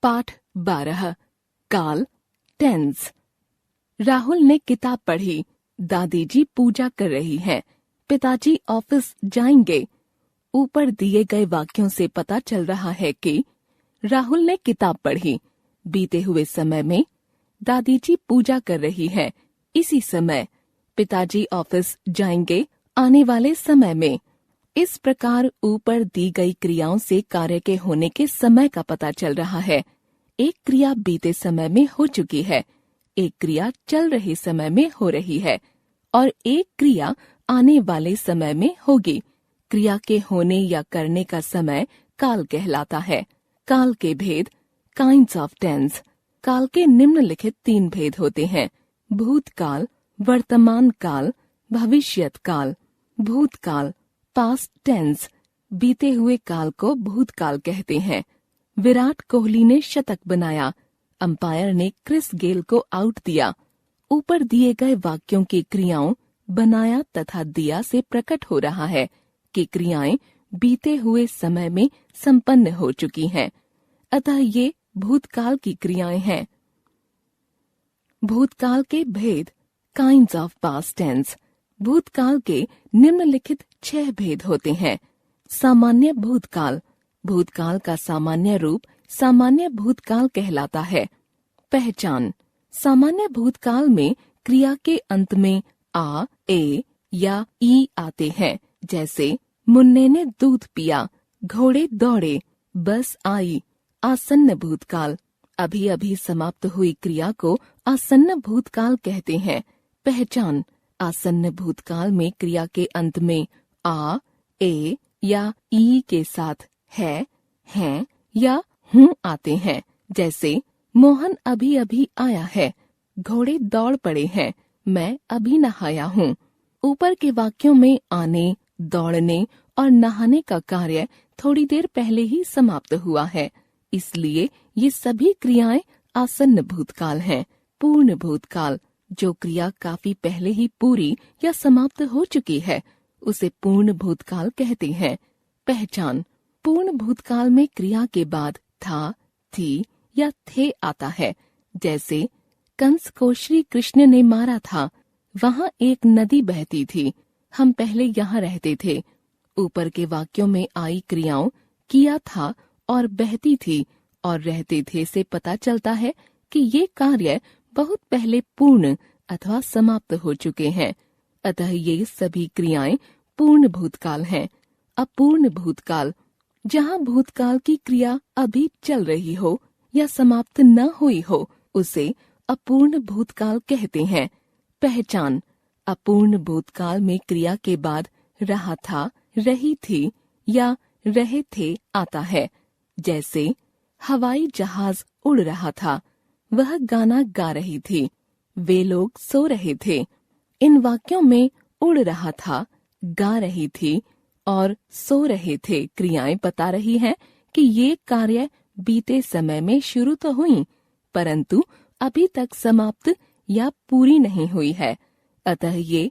पाठ 12 काल टेंस। राहुल ने किताब पढ़ी। दादी जी पूजा कर रही हैं। पिताजी ऑफिस जाएंगे। ऊपर दिए गए वाक्यों से पता चल रहा है कि राहुल ने किताब पढ़ी। बीते हुए समय में दादी जी पूजा कर रही हैं। इसी समय पिताजी ऑफिस जाएंगे आने वाले समय में। इस प्रकार ऊपर दी गई क्रियाओं से कार्य के होने के समय का पता चल रहा है। एक क्रिया बीते समय में हो चुकी है, एक क्रिया चल रहे समय में हो रही है और एक क्रिया आने वाले समय में होगी। क्रिया के होने या करने का समय काल कहलाता है। काल के भेद काइंड्स ऑफ टेंस। काल के निम्नलिखित 3 भेद होते हैं: भूतकाल, वर्तमान काल, भविष्यत काल। भूतकाल पास्ट टेंस। बीते हुए काल को भूतकाल कहते हैं। विराट कोहली ने शतक बनाया। अंपायर ने क्रिस गेल को आउट दिया। ऊपर दिए गए वाक्यों की क्रियाओं बनाया तथा दिया से प्रकट हो रहा है कि क्रियाएं बीते हुए समय में संपन्न हो चुकी हैं, अतः ये भूतकाल की क्रियाएं हैं। भूतकाल के भेद काइंड्स ऑफ पास्ट टेंस। भूतकाल के निम्नलिखित 6 भेद होते हैं। सामान्य भूतकाल। भूतकाल का सामान्य रूप सामान्य भूतकाल कहलाता है। पहचान। सामान्य भूतकाल में क्रिया के अंत में आ, ए या ई आते हैं, जैसे मुन्ने ने दूध पिया, घोड़े दौड़े, बस आई। आसन्न भूतकाल। अभी अभी समाप्त हुई क्रिया को आसन्न भूतकाल कहते हैं। पहचान। आसन्न भूतकाल में क्रिया के अंत में आ, ए या ई के साथ है, हैं या हूँ आते हैं, जैसे मोहन अभी अभी आया है, घोड़े दौड़ पड़े हैं, मैं अभी नहाया हूँ। ऊपर के वाक्यों में आने, दौड़ने और नहाने का कार्य थोड़ी देर पहले ही समाप्त हुआ है, इसलिए ये सभी क्रियाएं आसन्न भूतकाल हैं। पूर्ण भूतकाल। जो क्रिया काफी पहले ही पूरी या समाप्त हो चुकी है, उसे पूर्ण भूतकाल कहते हैं। पहचान। पूर्ण भूतकाल में क्रिया के बाद था, थी या थे आता है, जैसे कंस को श्री कृष्ण ने मारा था, वहाँ एक नदी बहती थी, हम पहले यहाँ रहते थे। ऊपर के वाक्यों में आई क्रियाओं किया था और बहती थी और रहते थे से पता चलता है कि ये कार्य बहुत पहले पूर्ण अथवा समाप्त हो चुके हैं, अतः ये सभी क्रियाएं पूर्ण भूतकाल हैं। अपूर्ण भूतकाल। जहाँ भूतकाल की क्रिया अभी चल रही हो या समाप्त न हुई हो, उसे अपूर्ण भूतकाल कहते हैं। पहचान। अपूर्ण भूतकाल में क्रिया के बाद रहा था, रही थी या रहे थे आता है, जैसे हवाई जहाज उड़ रहा था, वह गाना गा रही थी, वे लोग सो रहे थे। इन वाक्यों में उड़ रहा था, गा रही थी और सो रहे थे क्रियाएं बता रही हैं कि ये कार्य बीते समय में शुरू तो हुई, परंतु अभी तक समाप्त या पूरी नहीं हुई है, अतः ये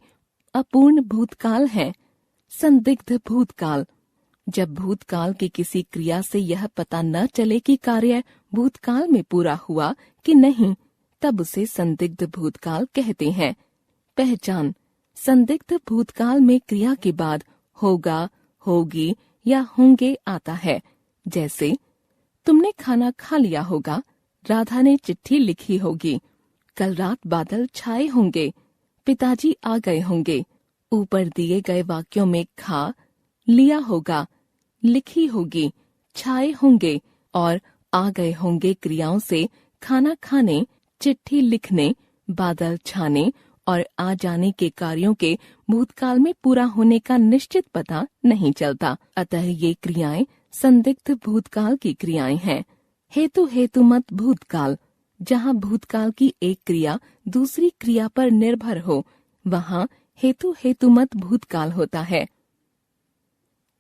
अपूर्ण भूतकाल हैं। संदिग्ध भूतकाल। जब भूतकाल की किसी क्रिया से यह पता न चले कि कार्य भूतकाल में पूरा हुआ कि नहीं, तब उसे संदिग्ध भूतकाल कहते हैं। पहचान। संदिग्ध भूतकाल में क्रिया के बाद होगा, होगी या होंगे आता है, जैसे तुमने खाना खा लिया होगा, राधा ने चिट्ठी लिखी होगी, कल रात बादल छाए होंगे, पिताजी आ गए होंगे। ऊपर दिए गए वाक्यों में खा, लिया होगा, लिखी होगी, छाए होंगे और आ गए होंगे क्रियाओं से खाना खाने, चिट्ठी लिखने, बादल छाने और आ जाने के कार्यों के भूतकाल में पूरा होने का निश्चित पता नहीं चलता, अतः ये क्रियाएं संदिग्ध भूतकाल की क्रियाएं हैं। हेतु हेतुमत भूतकाल। जहाँ भूतकाल की एक क्रिया दूसरी क्रिया पर निर्भर हो, वहाँ हेतु हेतुमत भूतकाल होता है।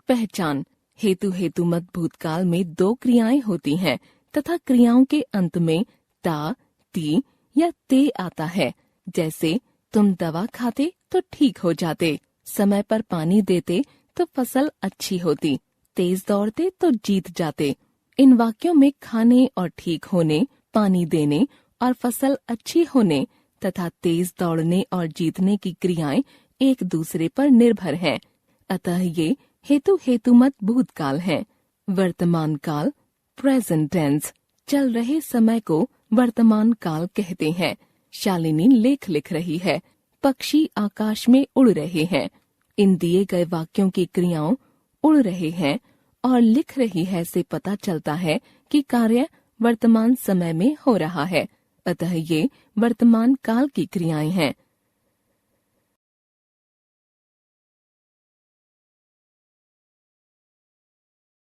पहचान। हेतु हेतुमत भूतकाल में 2 क्रियाएं होती हैं तथा क्रियाओं के अंत में ता, ती या ते आता है, जैसे तुम दवा खाते तो ठीक हो जाते, समय पर पानी देते तो फसल अच्छी होती, तेज दौड़ते तो जीत जाते। इन वाक्यों में खाने और ठीक होने, पानी देने और फसल अच्छी होने तथा तेज दौड़ने और जीतने की क्रियाएं एक दूसरे पर निर्भर हैं। अतः ये हेतुमत भूतकाल हैं। वर्तमान काल प्रेजेंट टेंस, चल रहे समय को वर्तमान काल कहते हैं। शालिनी लेख लिख रही है, पक्षी आकाश में उड़ रहे हैं। इन दिए गए वाक्यों की क्रियाओं उड़ रहे हैं और लिख रही है से पता चलता है कि कार्य वर्तमान समय में हो रहा है। अतः ये वर्तमान काल की क्रियाएं हैं।